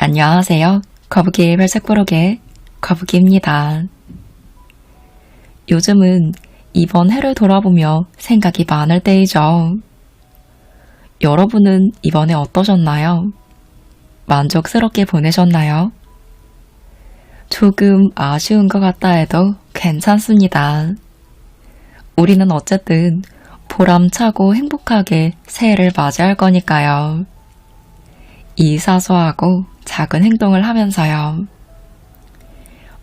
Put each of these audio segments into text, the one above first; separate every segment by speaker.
Speaker 1: 안녕하세요. 거북이의 별색부록의 거북이입니다. 요즘은 이번 해를 돌아보며 생각이 많을 때이죠. 여러분은 이번에 어떠셨나요? 만족스럽게 보내셨나요? 조금 아쉬운 것 같다 해도 괜찮습니다. 우리는 어쨌든 보람차고 행복하게 새해를 맞이할 거니까요. 이 사소하고 작은 행동을 하면서요.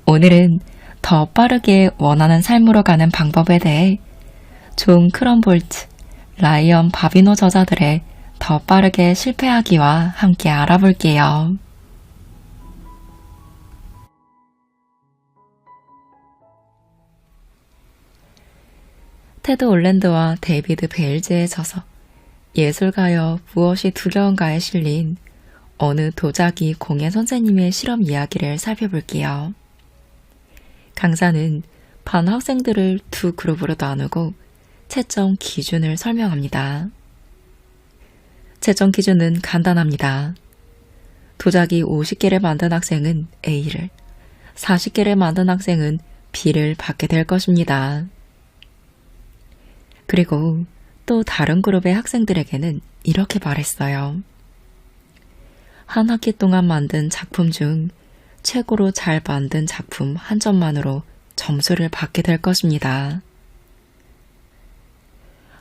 Speaker 1: 오늘은 더 빠르게 원하는 삶으로 가는 방법에 대해 존 크럼볼트, 라이언 바비노 저자들의 더 빠르게 실패하기와 함께 알아볼게요. 테드 올랜드와 데이비드 베일즈의 저서 예술가여 무엇이 두려운가에 실린 어느 도자기 공예 선생님의 실험 이야기를 살펴볼게요. 강사는 반 학생들을 두 그룹으로 나누고 채점 기준을 설명합니다. 채점 기준은 간단합니다. 도자기 50개를 만든 학생은 A를, 40개를 만든 학생은 B를 받게 될 것입니다. 그리고 또 다른 그룹의 학생들에게는 이렇게 말했어요. 한 학기 동안 만든 작품 중 최고로 잘 만든 작품 한 점만으로 점수를 받게 될 것입니다.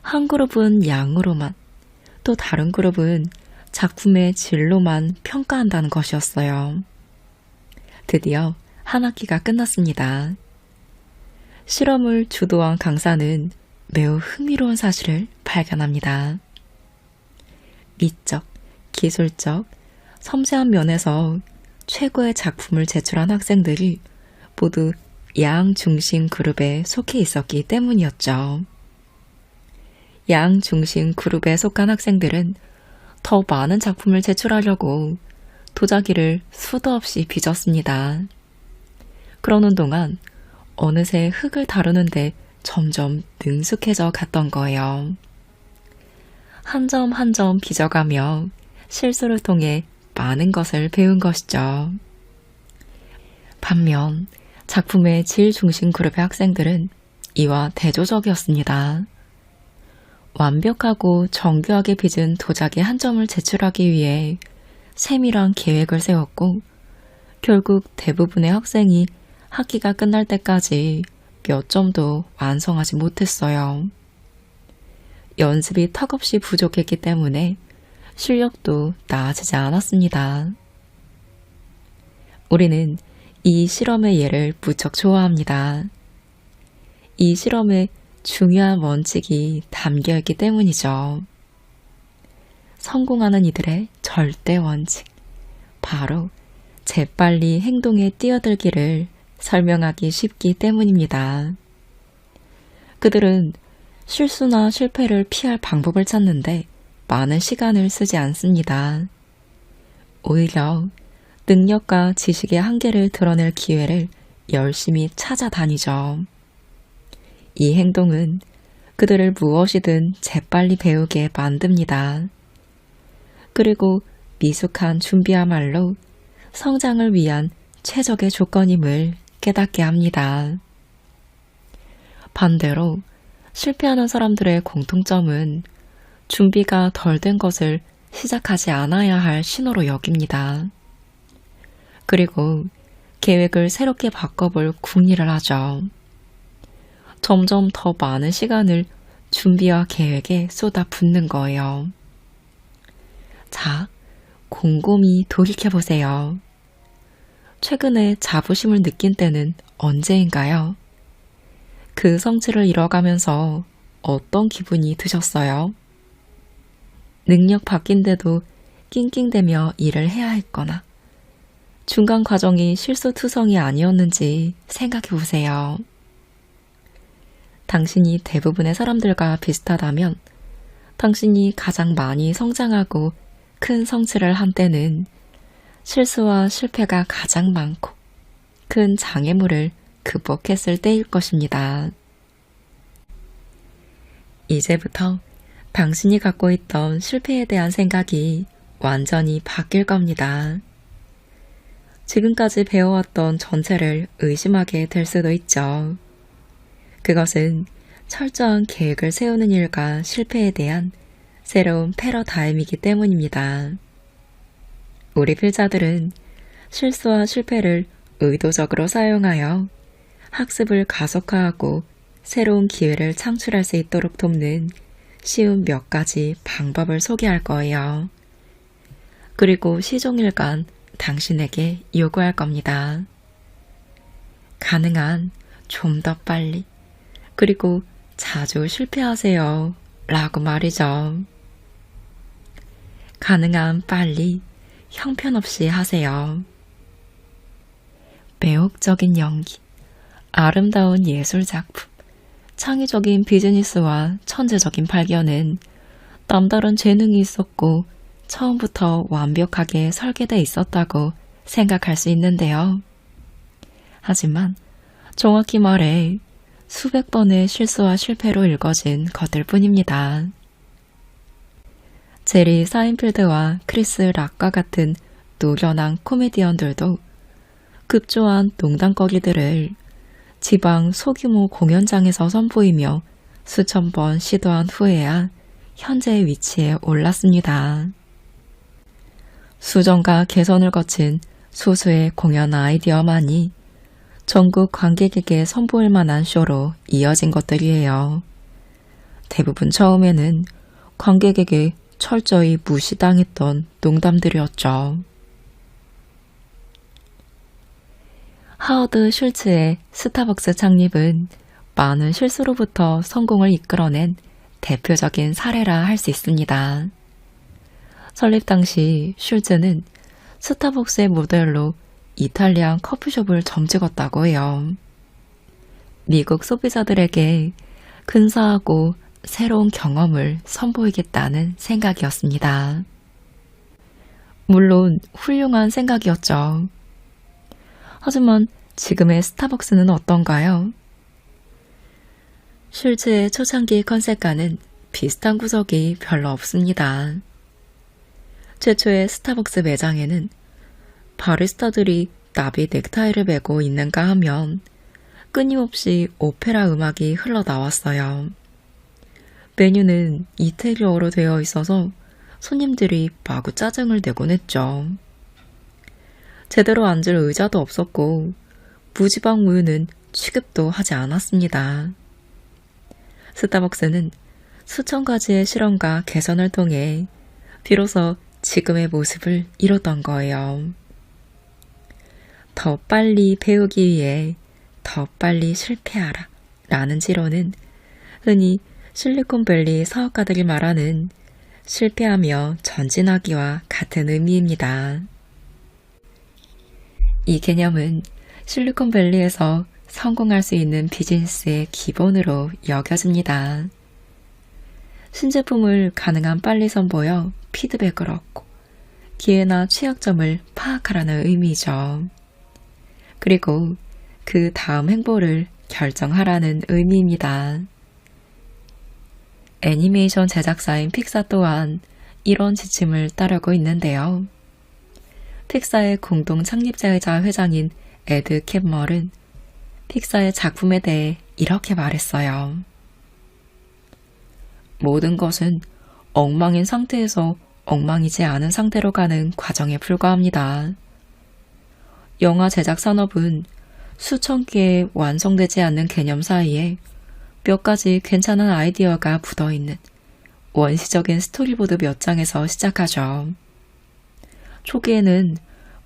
Speaker 1: 한 그룹은 양으로만, 또 다른 그룹은 작품의 질로만 평가한다는 것이었어요. 드디어 한 학기가 끝났습니다. 실험을 주도한 강사는 매우 흥미로운 사실을 발견합니다. 미적, 기술적, 섬세한 면에서 최고의 작품을 제출한 학생들이 모두 양 중심 그룹에 속해 있었기 때문이었죠. 양 중심 그룹에 속한 학생들은 더 많은 작품을 제출하려고 도자기를 수도 없이 빚었습니다. 그러는 동안 어느새 흙을 다루는데 점점 능숙해져 갔던 거예요. 한 점 한 점 빚어가며 실수를 통해 많은 것을 배운 것이죠. 반면 작품의 질 중심 그룹의 학생들은 이와 대조적이었습니다. 완벽하고 정교하게 빚은 도자기 한 점을 제출하기 위해 세밀한 계획을 세웠고 결국 대부분의 학생이 학기가 끝날 때까지 몇 점도 완성하지 못했어요. 연습이 턱없이 부족했기 때문에 실력도 나아지지 않았습니다. 우리는 이 실험의 예를 무척 좋아합니다. 이 실험에 중요한 원칙이 담겨있기 때문이죠. 성공하는 이들의 절대 원칙, 바로 재빨리 행동에 뛰어들기를 설명하기 쉽기 때문입니다. 그들은 실수나 실패를 피할 방법을 찾는데 많은 시간을 쓰지 않습니다. 오히려 능력과 지식의 한계를 드러낼 기회를 열심히 찾아다니죠. 이 행동은 그들을 무엇이든 재빨리 배우게 만듭니다. 그리고 미숙한 준비야말로 성장을 위한 최적의 조건임을 깨닫게 합니다. 반대로 실패하는 사람들의 공통점은 준비가 덜 된 것을 시작하지 않아야 할 신호로 여깁니다. 그리고 계획을 새롭게 바꿔볼 궁리를 하죠. 점점 더 많은 시간을 준비와 계획에 쏟아붓는 거예요. 자, 곰곰이 돌이켜보세요. 최근에 자부심을 느낀 때는 언제인가요? 그 성취를 이뤄가면서 어떤 기분이 드셨어요? 능력 바뀐데도 낑낑대며 일을 해야 했거나 중간 과정이 실수투성이 아니었는지 생각해 보세요. 당신이 대부분의 사람들과 비슷하다면 당신이 가장 많이 성장하고 큰 성취를 한 때는 실수와 실패가 가장 많고 큰 장애물을 극복했을 때일 것입니다. 이제부터 당신이 갖고 있던 실패에 대한 생각이 완전히 바뀔 겁니다. 지금까지 배워왔던 전체를 의심하게 될 수도 있죠. 그것은 철저한 계획을 세우는 일과 실패에 대한 새로운 패러다임이기 때문입니다. 우리 필자들은 실수와 실패를 의도적으로 사용하여 학습을 가속화하고 새로운 기회를 창출할 수 있도록 돕는 쉬운 몇 가지 방법을 소개할 거예요. 그리고 시종일관 당신에게 요구할 겁니다. 가능한 좀 더 빨리, 그리고 자주 실패하세요 라고 말이죠. 가능한 빨리, 형편없이 하세요. 매혹적인 연기, 아름다운 예술작품, 창의적인 비즈니스와 천재적인 발견은 남다른 재능이 있었고 처음부터 완벽하게 설계되어 있었다고 생각할 수 있는데요. 하지만 정확히 말해 수백 번의 실수와 실패로 일궈진 것들 뿐입니다. 제리 사인필드와 크리스 락과 같은 노련한 코미디언들도 급조한 농담거리들을 지방 소규모 공연장에서 선보이며 수천 번 시도한 후에야 현재의 위치에 올랐습니다. 수정과 개선을 거친 소수의 공연 아이디어만이 전국 관객에게 선보일 만한 쇼로 이어진 것들이에요. 대부분 처음에는 관객에게 철저히 무시당했던 농담들이었죠. 하워드 슐츠의 스타벅스 창립은 많은 실수로부터 성공을 이끌어낸 대표적인 사례라 할 수 있습니다. 설립 당시 슐츠는 스타벅스의 모델로 이탈리안 커피숍을 점찍었다고 해요. 미국 소비자들에게 근사하고 새로운 경험을 선보이겠다는 생각이었습니다. 물론 훌륭한 생각이었죠. 하지만 지금의 스타벅스는 어떤가요? 슐츠의 초창기 컨셉과는 비슷한 구석이 별로 없습니다. 최초의 스타벅스 매장에는 바리스타들이 나비 넥타이를 메고 있는가 하면 끊임없이 오페라 음악이 흘러나왔어요. 메뉴는 이태리어로 되어 있어서 손님들이 마구 짜증을 내곤 했죠. 제대로 앉을 의자도 없었고 무지방 우유는 취급도 하지 않았습니다. 스타벅스는 수천 가지의 실험과 개선을 통해 비로소 지금의 모습을 이뤘던 거예요. 더 빨리 배우기 위해 더 빨리 실패하라 라는 지론은 흔히 실리콘밸리 사업가들이 말하는 실패하며 전진하기와 같은 의미입니다. 이 개념은 실리콘밸리에서 성공할 수 있는 비즈니스의 기본으로 여겨집니다. 신제품을 가능한 빨리 선보여 피드백을 얻고 기회나 취약점을 파악하라는 의미죠. 그리고 그 다음 행보를 결정하라는 의미입니다. 애니메이션 제작사인 픽사 또한 이런 지침을 따르고 있는데요. 픽사의 공동 창립자이자 회장인 에드 캡멀은 픽사의 작품에 대해 이렇게 말했어요. 모든 것은 엉망인 상태에서 엉망이지 않은 상태로 가는 과정에 불과합니다. 영화 제작 산업은 수천 개의 완성되지 않는 개념 사이에 몇 가지 괜찮은 아이디어가 묻어있는 원시적인 스토리보드 몇 장에서 시작하죠. 초기에는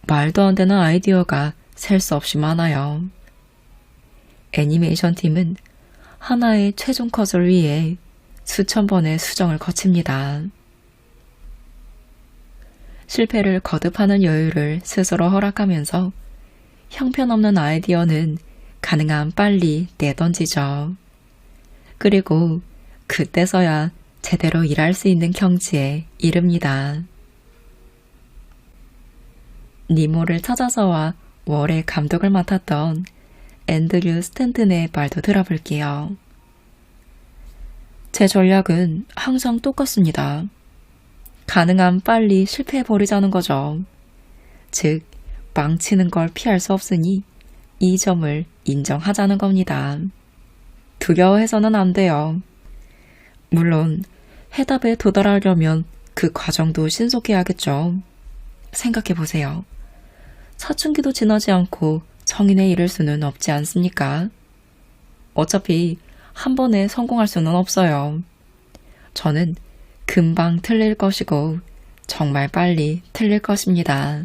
Speaker 1: 말도 안 되는 아이디어가 셀 수 없이 많아요. 애니메이션 팀은 하나의 최종 컷을 위해 수천 번의 수정을 거칩니다. 실패를 거듭하는 여유를 스스로 허락하면서 형편없는 아이디어는 가능한 빨리 내던지죠. 그리고 그때서야 제대로 일할 수 있는 경지에 이릅니다. 니모를 찾아서와 월의 감독을 맡았던 앤드류 스탠튼의 말도 들어볼게요. 제 전략은 항상 똑같습니다. 가능한 빨리 실패해버리자는 거죠. 즉, 망치는 걸 피할 수 없으니 이 점을 인정하자는 겁니다. 두려워해서는 안 돼요. 물론 해답에 도달하려면 그 과정도 신속해야겠죠. 생각해보세요. 사춘기도 지나지 않고 성인에 이를 수는 없지 않습니까? 어차피 한 번에 성공할 수는 없어요. 저는 금방 틀릴 것이고 정말 빨리 틀릴 것입니다.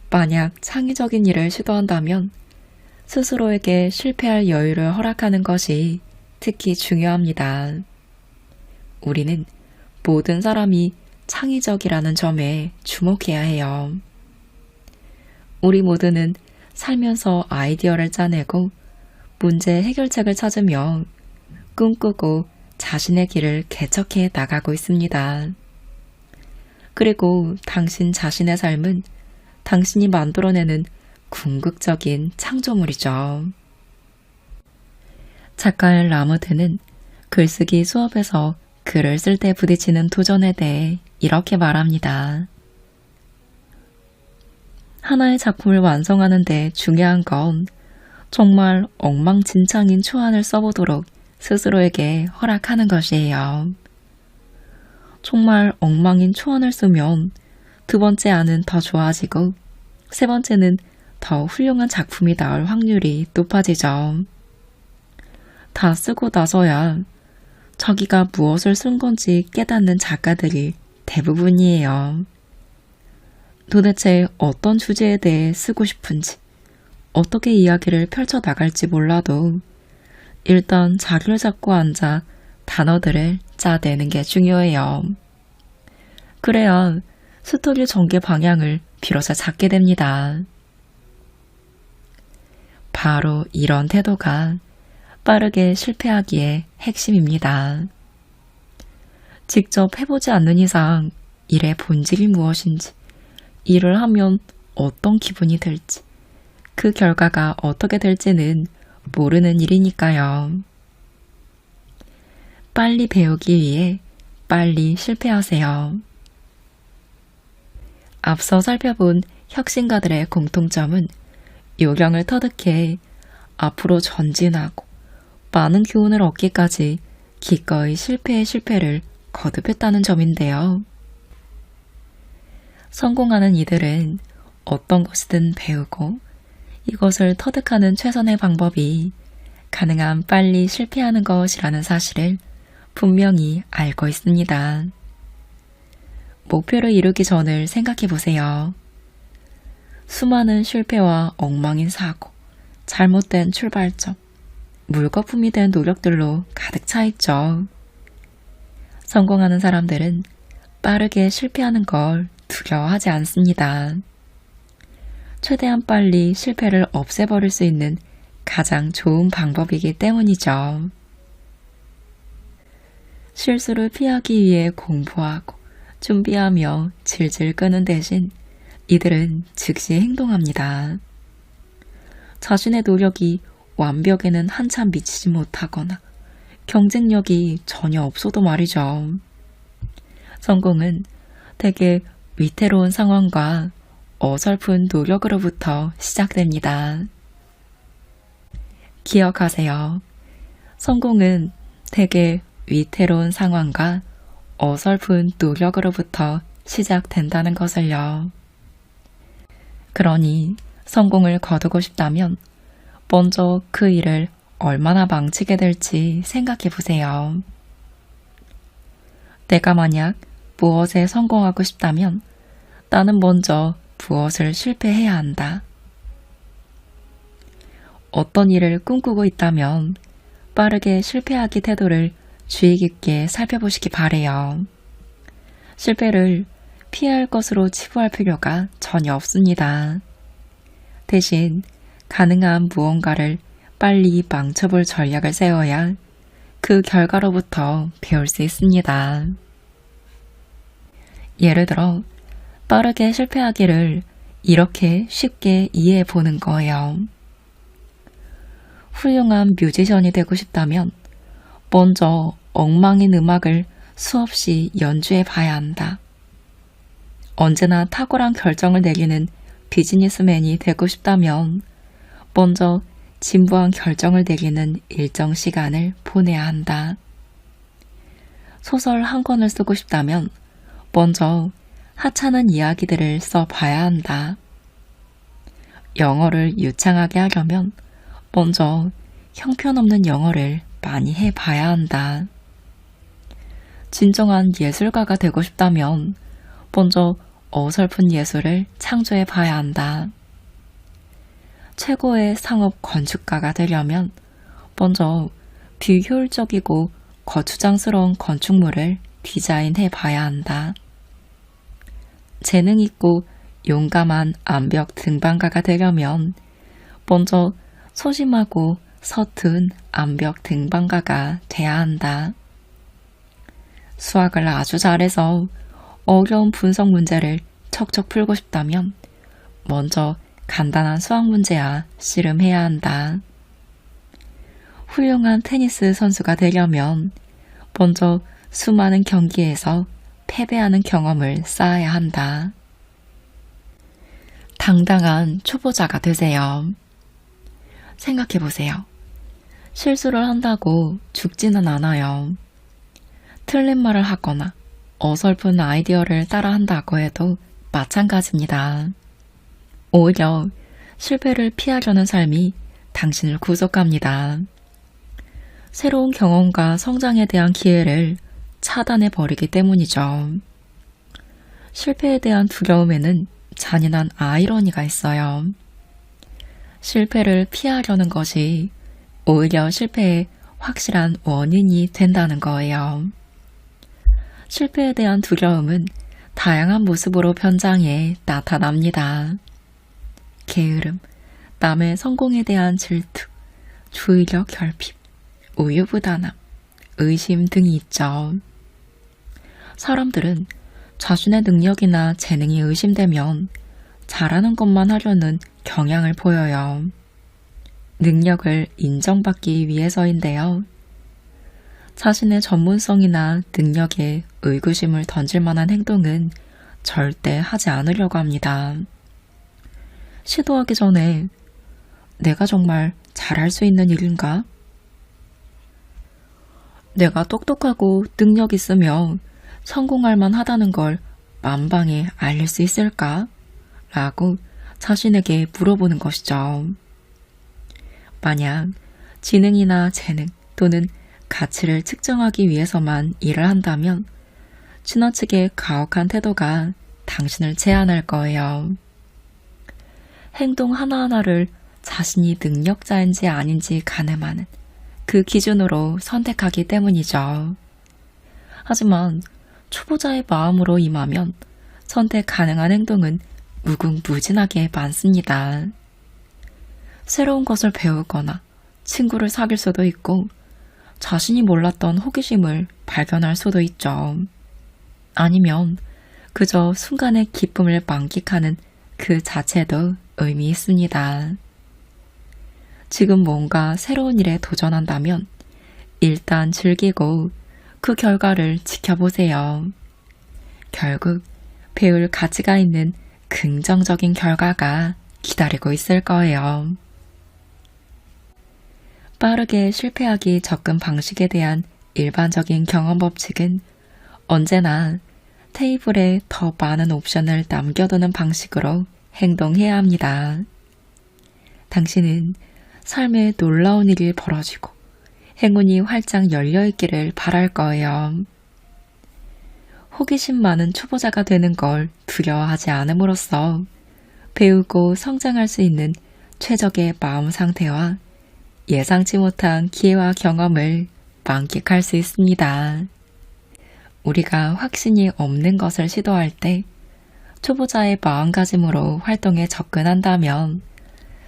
Speaker 1: 만약 창의적인 일을 시도한다면 스스로에게 실패할 여유를 허락하는 것이 특히 중요합니다. 우리는 모든 사람이 창의적이라는 점에 주목해야 해요. 우리 모두는 살면서 아이디어를 짜내고 문제 해결책을 찾으며 꿈꾸고 자신의 길을 개척해 나가고 있습니다. 그리고 당신 자신의 삶은 당신이 만들어내는 궁극적인 창조물이죠. 작가 라무드는 글쓰기 수업에서 글을 쓸 때 부딪히는 도전에 대해 이렇게 말합니다. 하나의 작품을 완성하는 데 중요한 건 정말 엉망진창인 초안을 써보도록 스스로에게 허락하는 것이에요. 정말 엉망인 초안을 쓰면 두 번째 안은 더 좋아지고 세 번째는 더 훌륭한 작품이 나올 확률이 높아지죠. 다 쓰고 나서야 자기가 무엇을 쓴 건지 깨닫는 작가들이 대부분이에요. 도대체 어떤 주제에 대해 쓰고 싶은지, 어떻게 이야기를 펼쳐나갈지 몰라도 일단 자리를 잡고 앉아 단어들을 짜내는 게 중요해요. 그래야 스토리 전개 방향을 비로소 잡게 됩니다. 바로 이런 태도가 빠르게 실패하기의 핵심입니다. 직접 해보지 않는 이상 일의 본질이 무엇인지, 일을 하면 어떤 기분이 들지, 그 결과가 어떻게 될지는 모르는 일이니까요. 빨리 배우기 위해 빨리 실패하세요. 앞서 살펴본 혁신가들의 공통점은 요령을 터득해 앞으로 전진하고 많은 교훈을 얻기까지 기꺼이 실패의 실패를 거듭했다는 점인데요. 성공하는 이들은 어떤 것이든 배우고 이것을 터득하는 최선의 방법이 가능한 빨리 실패하는 것이라는 사실을 분명히 알고 있습니다. 목표를 이루기 전을 생각해 보세요. 수많은 실패와 엉망인 사고, 잘못된 출발점, 물거품이 된 노력들로 가득 차 있죠. 성공하는 사람들은 빠르게 실패하는 걸 두려워하지 않습니다. 최대한 빨리 실패를 없애버릴 수 있는 가장 좋은 방법이기 때문이죠. 실수를 피하기 위해 공부하고 준비하며 질질 끄는 대신 이들은 즉시 행동합니다. 자신의 노력이 완벽에는 한참 미치지 못하거나 경쟁력이 전혀 없어도 말이죠. 성공은 대개 위태로운 상황과 어설픈 노력으로부터 시작됩니다. 기억하세요. 성공은 대개 위태로운 상황과 어설픈 노력으로부터 시작된다는 것을요. 그러니 성공을 거두고 싶다면 먼저 그 일을 얼마나 망치게 될지 생각해 보세요. 내가 만약 무엇에 성공하고 싶다면 나는 먼저 무엇을 실패해야 한다. 어떤 일을 꿈꾸고 있다면 빠르게 실패하기 태도를 주의 깊게 살펴보시기 바래요. 실패를 피해야 할 것으로 치부할 필요가 전혀 없습니다. 대신 가능한 무언가를 빨리 망쳐볼 전략을 세워야 그 결과로부터 배울 수 있습니다. 예를 들어 빠르게 실패하기를 이렇게 쉽게 이해해 보는 거예요. 훌륭한 뮤지션이 되고 싶다면 먼저 엉망인 음악을 수없이 연주해 봐야 한다. 언제나 탁월한 결정을 내리는 비즈니스맨이 되고 싶다면 먼저 진부한 결정을 내리는 일정 시간을 보내야 한다. 소설 한 권을 쓰고 싶다면 먼저 하찮은 이야기들을 써봐야 한다. 영어를 유창하게 하려면 먼저 형편없는 영어를 많이 해봐야 한다. 진정한 예술가가 되고 싶다면 먼저 어설픈 예술을 창조해봐야 한다. 최고의 상업 건축가가 되려면 먼저 비효율적이고 거추장스러운 건축물을 디자인해봐야 한다. 재능 있고 용감한 암벽 등반가가 되려면 먼저 소심하고 서툰 암벽 등반가가 돼야 한다. 수학을 아주 잘해서 어려운 분석 문제를 척척 풀고 싶다면 먼저 간단한 수학 문제야 씨름해야 한다. 훌륭한 테니스 선수가 되려면 먼저 수많은 경기에서 패배하는 경험을 쌓아야 한다. 당당한 초보자가 되세요. 생각해보세요. 실수를 한다고 죽지는 않아요. 틀린 말을 하거나 어설픈 아이디어를 따라한다고 해도 마찬가지입니다. 오히려 실패를 피하려는 삶이 당신을 구속합니다. 새로운 경험과 성장에 대한 기회를 차단해버리기 때문이죠. 실패에 대한 두려움에는 잔인한 아이러니가 있어요. 실패를 피하려는 것이 오히려 실패의 확실한 원인이 된다는 거예요. 실패에 대한 두려움은 다양한 모습으로 변장해 나타납니다. 게으름, 남의 성공에 대한 질투, 주의력 결핍, 우유부단함, 의심 등이 있죠. 사람들은 자신의 능력이나 재능이 의심되면 잘하는 것만 하려는 경향을 보여요. 능력을 인정받기 위해서인데요. 자신의 전문성이나 능력에 의구심을 던질 만한 행동은 절대 하지 않으려고 합니다. 시도하기 전에 내가 정말 잘할 수 있는 일인가? 내가 똑똑하고 능력 있으며 성공할 만하다는 걸 만방에 알릴 수 있을까? 라고 자신에게 물어보는 것이죠. 만약 지능이나 재능 또는 가치를 측정하기 위해서만 일을 한다면 지나치게 가혹한 태도가 당신을 제한할 거예요. 행동 하나하나를 자신이 능력자인지 아닌지 가늠하는 그 기준으로 선택하기 때문이죠. 하지만 초보자의 마음으로 임하면 선택 가능한 행동은 무궁무진하게 많습니다. 새로운 것을 배우거나 친구를 사귈 수도 있고 자신이 몰랐던 호기심을 발견할 수도 있죠. 아니면 그저 순간의 기쁨을 만끽하는 그 자체도 의미 있습니다. 지금 뭔가 새로운 일에 도전한다면 일단 즐기고 그 결과를 지켜보세요. 결국 배울 가치가 있는 긍정적인 결과가 기다리고 있을 거예요. 빠르게 실패하기 접근 방식에 대한 일반적인 경험 법칙은 언제나 테이블에 더 많은 옵션을 남겨두는 방식으로 행동해야 합니다. 당신은 삶에 놀라운 일이 벌어지고 행운이 활짝 열려있기를 바랄 거예요. 호기심 많은 초보자가 되는 걸 두려워하지 않음으로써 배우고 성장할 수 있는 최적의 마음 상태와 예상치 못한 기회와 경험을 만끽할 수 있습니다. 우리가 확신이 없는 것을 시도할 때 초보자의 마음가짐으로 활동에 접근한다면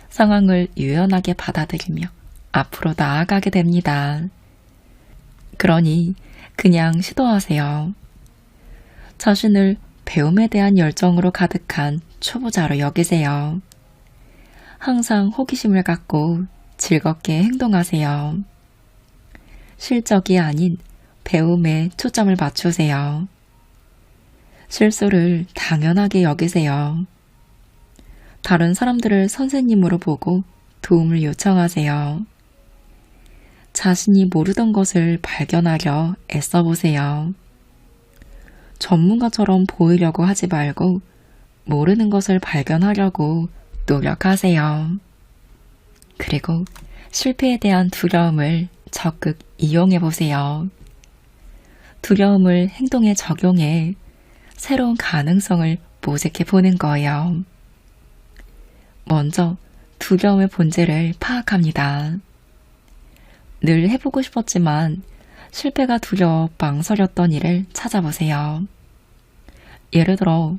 Speaker 1: 상황을 유연하게 받아들이며 앞으로 나아가게 됩니다. 그러니 그냥 시도하세요. 자신을 배움에 대한 열정으로 가득한 초보자로 여기세요. 항상 호기심을 갖고 즐겁게 행동하세요. 실적이 아닌 배움에 초점을 맞추세요. 실수를 당연하게 여기세요. 다른 사람들을 선생님으로 보고 도움을 요청하세요. 자신이 모르던 것을 발견하려 애써보세요. 전문가처럼 보이려고 하지 말고 모르는 것을 발견하려고 노력하세요. 그리고 실패에 대한 두려움을 적극 이용해보세요. 두려움을 행동에 적용해 새로운 가능성을 모색해보는 거예요. 먼저 두려움의 본질을 파악합니다. 늘 해보고 싶었지만 실패가 두려워 망설였던 일을 찾아보세요. 예를 들어,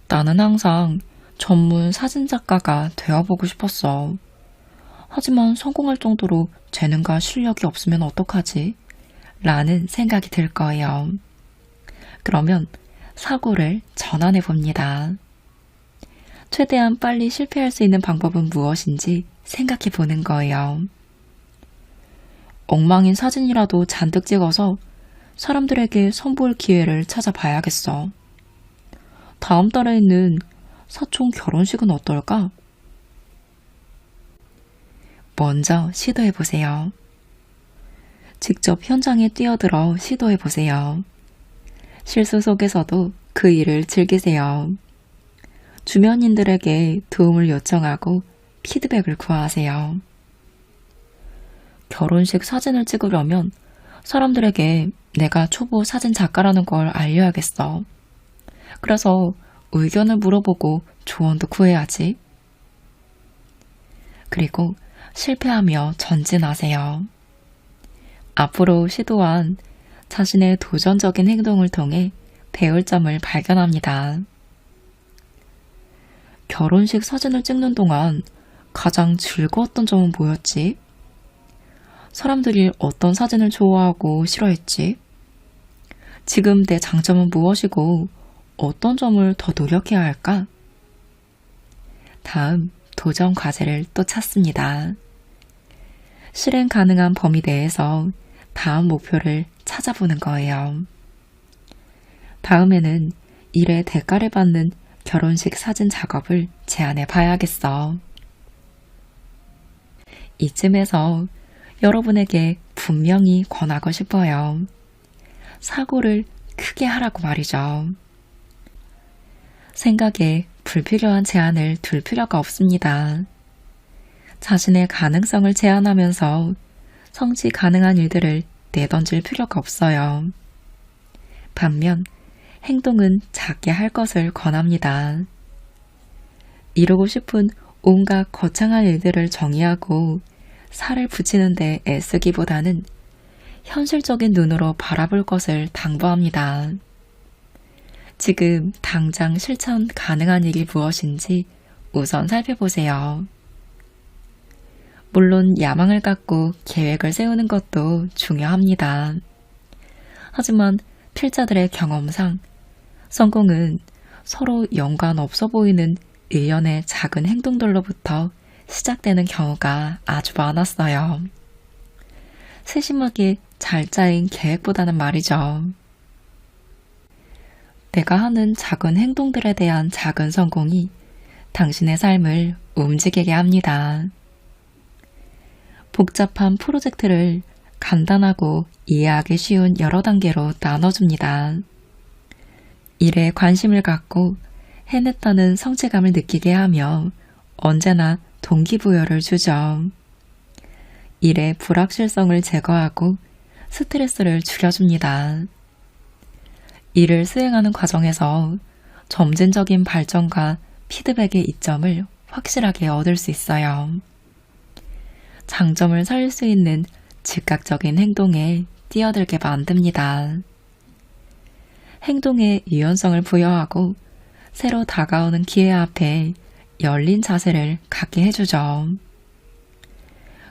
Speaker 1: 나는 항상 전문 사진작가가 되어보고 싶었어. 하지만 성공할 정도로 재능과 실력이 없으면 어떡하지? 라는 생각이 들 거예요. 그러면 사고를 전환해 봅니다. 최대한 빨리 실패할 수 있는 방법은 무엇인지 생각해 보는 거예요. 엉망인 사진이라도 잔뜩 찍어서 사람들에게 선보일 기회를 찾아봐야겠어. 다음 달에 있는 사촌 결혼식은 어떨까? 먼저 시도해 보세요. 직접 현장에 뛰어들어 시도해 보세요. 실수 속에서도 그 일을 즐기세요. 주변인들에게 도움을 요청하고 피드백을 구하세요. 결혼식 사진을 찍으려면 사람들에게 내가 초보 사진 작가라는 걸 알려야겠어. 그래서 의견을 물어보고 조언도 구해야지. 그리고 실패하며 전진하세요. 앞으로 시도한 자신의 도전적인 행동을 통해 배울 점을 발견합니다. 결혼식 사진을 찍는 동안 가장 즐거웠던 점은 뭐였지? 사람들이 어떤 사진을 좋아하고 싫어했지? 지금 내 장점은 무엇이고 어떤 점을 더 노력해야 할까? 다음, 도전 과제를 또 찾습니다. 실행 가능한 범위 내에서 다음 목표를 찾아보는 거예요. 다음에는 일의 대가를 받는 결혼식 사진 작업을 제안해 봐야겠어. 이쯤에서 여러분에게 분명히 권하고 싶어요. 사고를 크게 하라고 말이죠. 생각에 불필요한 제한을 둘 필요가 없습니다. 자신의 가능성을 제한하면서 성취 가능한 일들을 내던질 필요가 없어요. 반면 행동은 작게 할 것을 권합니다. 이루고 싶은 온갖 거창한 일들을 정의하고 살을 붙이는 데 애쓰기보다는 현실적인 눈으로 바라볼 것을 당부합니다. 지금 당장 실천 가능한 일이 무엇인지 우선 살펴보세요. 물론 야망을 갖고 계획을 세우는 것도 중요합니다. 하지만 필자들의 경험상 성공은 서로 연관 없어 보이는 일련의 작은 행동들로부터 시작되는 경우가 아주 많았어요. 세심하게 잘 짜인 계획보다는 말이죠. 내가 하는 작은 행동들에 대한 작은 성공이 당신의 삶을 움직이게 합니다. 복잡한 프로젝트를 간단하고 이해하기 쉬운 여러 단계로 나눠줍니다. 일에 관심을 갖고 해냈다는 성취감을 느끼게 하며 언제나 동기부여를 주죠. 일의 불확실성을 제거하고 스트레스를 줄여줍니다. 일을 수행하는 과정에서 점진적인 발전과 피드백의 이점을 확실하게 얻을 수 있어요. 장점을 살릴 수 있는 즉각적인 행동에 뛰어들게 만듭니다. 행동에 유연성을 부여하고 새로 다가오는 기회 앞에 열린 자세를 갖게 해주죠.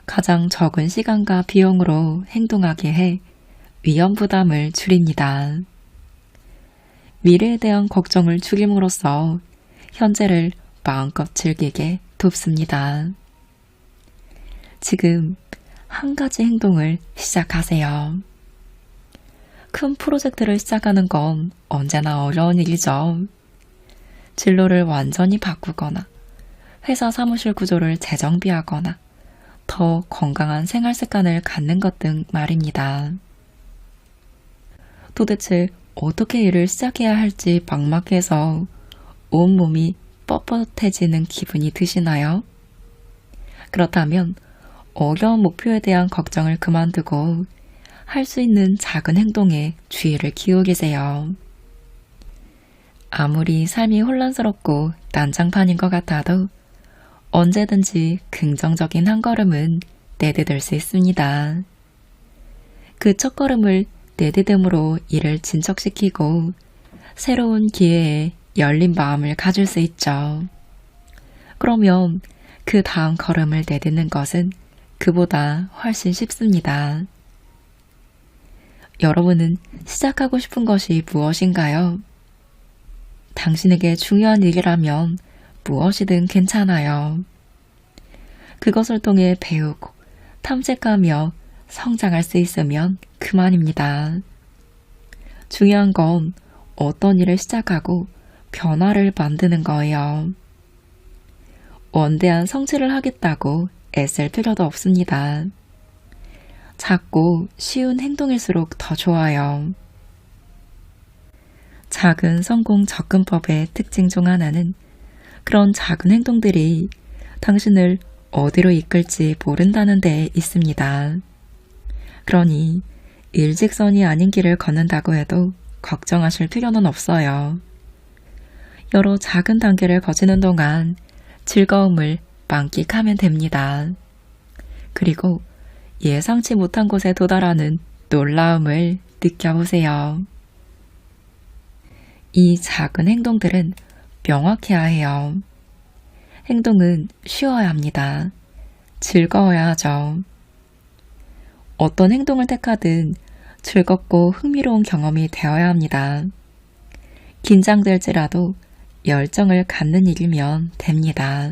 Speaker 1: 가장 적은 시간과 비용으로 행동하게 해 위험 부담을 줄입니다. 미래에 대한 걱정을 줄임으로써 현재를 마음껏 즐기게 돕습니다. 지금 한 가지 행동을 시작하세요. 큰 프로젝트를 시작하는 건 언제나 어려운 일이죠. 진로를 완전히 바꾸거나 회사 사무실 구조를 재정비하거나 더 건강한 생활 습관을 갖는 것 등 말입니다. 도대체 어떻게 일을 시작해야 할지 막막해서 온몸이 뻣뻣해지는 기분이 드시나요? 그렇다면 어려운 목표에 대한 걱정을 그만두고 할 수 있는 작은 행동에 주의를 기울이세요. 아무리 삶이 혼란스럽고 난장판인 것 같아도 언제든지 긍정적인 한 걸음은 내디딜 수 있습니다. 그 첫 걸음을 내디딤으로 일을 진척시키고 새로운 기회에 열린 마음을 가질 수 있죠. 그러면 그 다음 걸음을 내딛는 것은 그보다 훨씬 쉽습니다. 여러분은 시작하고 싶은 것이 무엇인가요? 당신에게 중요한 일이라면 무엇이든 괜찮아요. 그것을 통해 배우고 탐색하며 성장할 수 있으면 그만입니다. 중요한 건 어떤 일을 시작하고 변화를 만드는 거예요. 원대한 성취를 하겠다고 애쓸 필요도 없습니다. 작고 쉬운 행동일수록 더 좋아요. 작은 성공 접근법의 특징 중 하나는 그런 작은 행동들이 당신을 어디로 이끌지 모른다는 데 있습니다. 그러니 일직선이 아닌 길을 걷는다고 해도 걱정하실 필요는 없어요. 여러 작은 단계를 거치는 동안 즐거움을 만끽하면 됩니다. 그리고 예상치 못한 곳에 도달하는 놀라움을 느껴보세요. 이 작은 행동들은 명확해야 해요. 행동은 쉬워야 합니다. 즐거워야 하죠. 어떤 행동을 택하든 즐겁고 흥미로운 경험이 되어야 합니다. 긴장될지라도 열정을 갖는 일이면 됩니다.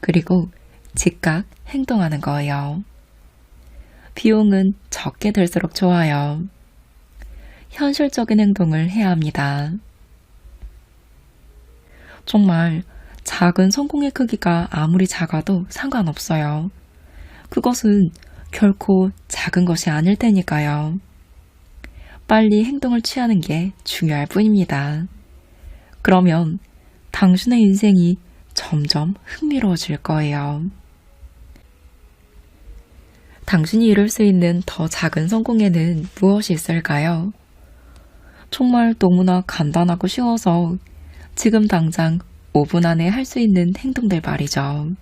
Speaker 1: 그리고 즉각 행동하는 거예요. 비용은 적게 들수록 좋아요. 현실적인 행동을 해야 합니다. 정말 작은 성공의 크기가 아무리 작아도 상관없어요. 그것은 결코 작은 것이 아닐 테니까요. 빨리 행동을 취하는 게 중요할 뿐입니다. 그러면 당신의 인생이 점점 흥미로워질 거예요. 당신이 이룰 수 있는 더 작은 성공에는 무엇이 있을까요? 정말 너무나 간단하고 쉬워서 지금 당장 5분 안에 할 수 있는 행동들 말이죠.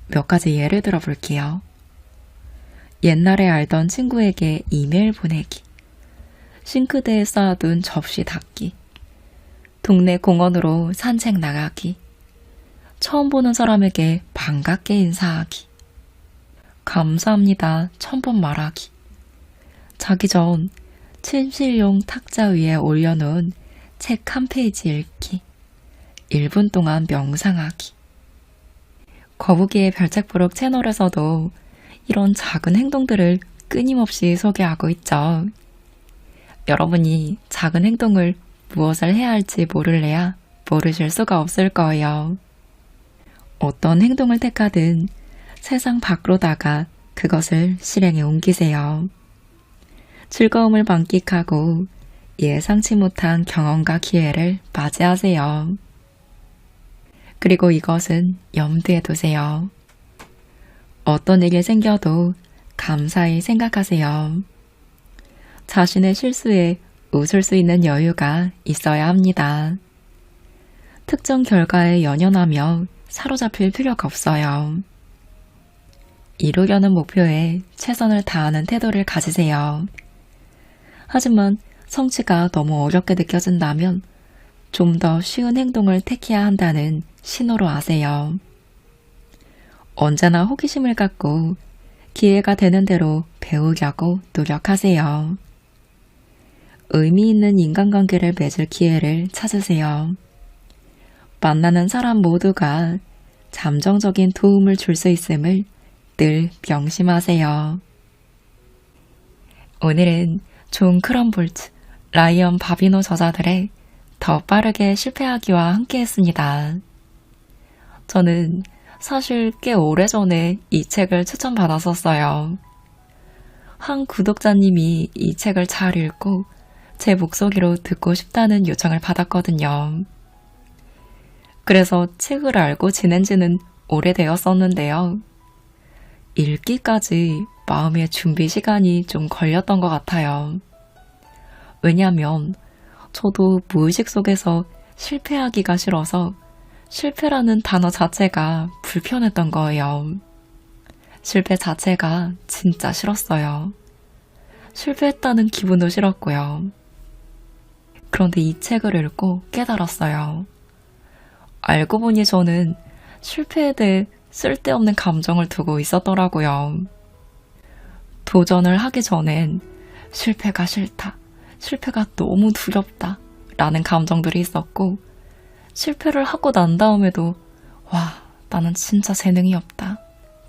Speaker 1: 몇 가지 예를 들어 볼게요. 옛날에 알던 친구에게 이메일 보내기, 싱크대에 쌓아둔 접시 닦기, 동네 공원으로 산책 나가기, 처음 보는 사람에게 반갑게 인사하기, 감사합니다 1000번 말하기, 자기 전 침실용 탁자 위에 올려놓은 책 한 페이지 읽기, 1분 동안 명상하기. 거북이의 별책부록 채널에서도 이런 작은 행동들을 끊임없이 소개하고 있죠. 여러분이 작은 행동을 무엇을 해야 할지 모를래야 모르실 수가 없을 거예요. 어떤 행동을 택하든 세상 밖으로다가 그것을 실행에 옮기세요. 즐거움을 만끽하고 예상치 못한 경험과 기회를 맞이하세요. 그리고 이것은 염두에 두세요. 어떤 일이 생겨도 감사히 생각하세요. 자신의 실수에 웃을 수 있는 여유가 있어야 합니다. 특정 결과에 연연하며 사로잡힐 필요가 없어요. 이루려는 목표에 최선을 다하는 태도를 가지세요. 하지만 성취가 너무 어렵게 느껴진다면 좀 더 쉬운 행동을 택해야 한다는 신호로 아세요. 언제나 호기심을 갖고 기회가 되는 대로 배우려고 노력하세요. 의미 있는 인간관계를 맺을 기회를 찾으세요. 만나는 사람 모두가 잠정적인 도움을 줄 수 있음을 늘 명심하세요. 오늘은 존 크럼볼트, 라이언 바비노 저자들의 더 빠르게 실패하기와 함께했습니다. 저는 사실 꽤 오래전에 이 책을 추천받았었어요. 한 구독자님이 이 책을 잘 읽고 제 목소리로 듣고 싶다는 요청을 받았거든요. 그래서 책을 알고 지낸 지는 오래되었었는데요. 읽기까지 마음의 준비 시간이 좀 걸렸던 것 같아요. 왜냐하면 저도 무의식 속에서 실패하기가 싫어서 실패라는 단어 자체가 불편했던 거예요. 실패 자체가 진짜 싫었어요. 실패했다는 기분도 싫었고요. 그런데 이 책을 읽고 깨달았어요. 알고 보니 저는 실패에 대해 쓸데없는 감정을 두고 있었더라고요. 도전을 하기 전엔 실패가 싫다, 실패가 너무 두렵다 라는 감정들이 있었고, 실패를 하고 난 다음에도 와, 나는 진짜 재능이 없다,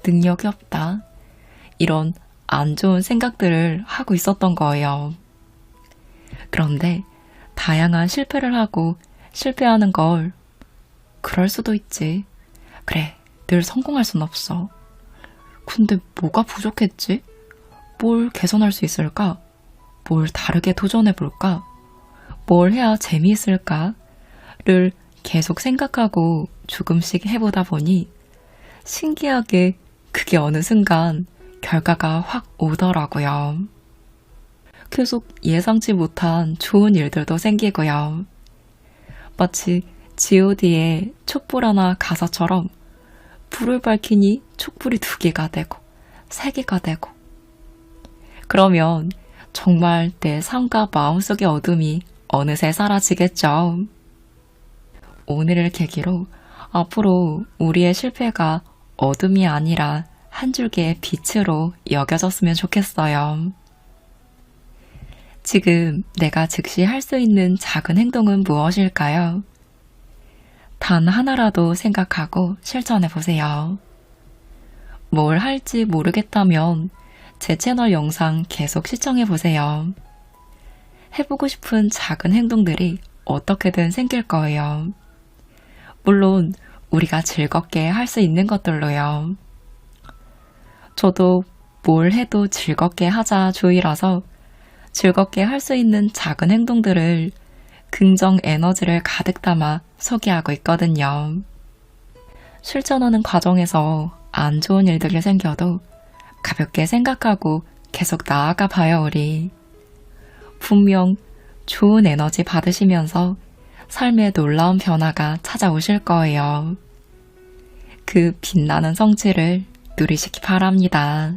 Speaker 1: 능력이 없다, 이런 안 좋은 생각들을 하고 있었던 거예요. 그런데 다양한 실패를 하고 실패하는 걸 그럴 수도 있지. 그래, 늘 성공할 순 없어. 근데 뭐가 부족했지? 뭘 개선할 수 있을까? 뭘 다르게 도전해볼까? 뭘 해야 재미있을까? 를 계속 생각하고 조금씩 해보다 보니 신기하게 그게 어느 순간 결과가 확 오더라고요. 계속 예상치 못한 좋은 일들도 생기고요. 마치 god의 촛불 하나 가사처럼 불을 밝히니 촛불이 2개가 되고 3개가 되고, 그러면 정말 내 삶과 마음속의 어둠이 어느새 사라지겠죠. 오늘을 계기로 앞으로 우리의 실패가 어둠이 아니라 한 줄기의 빛으로 여겨졌으면 좋겠어요. 지금 내가 즉시 할 수 있는 작은 행동은 무엇일까요? 단 하나라도 생각하고 실천해보세요. 뭘 할지 모르겠다면 제 채널 영상 계속 시청해보세요. 해보고 싶은 작은 행동들이 어떻게든 생길 거예요. 물론 우리가 즐겁게 할 수 있는 것들로요. 저도 뭘 해도 즐겁게 하자 주의라서 즐겁게 할 수 있는 작은 행동들을 긍정 에너지를 가득 담아 소개하고 있거든요. 실천하는 과정에서 안 좋은 일들이 생겨도 가볍게 생각하고 계속 나아가 봐요, 우리. 분명 좋은 에너지 받으시면서 삶의 놀라운 변화가 찾아오실 거예요. 그 빛나는 성취를 누리시기 바랍니다.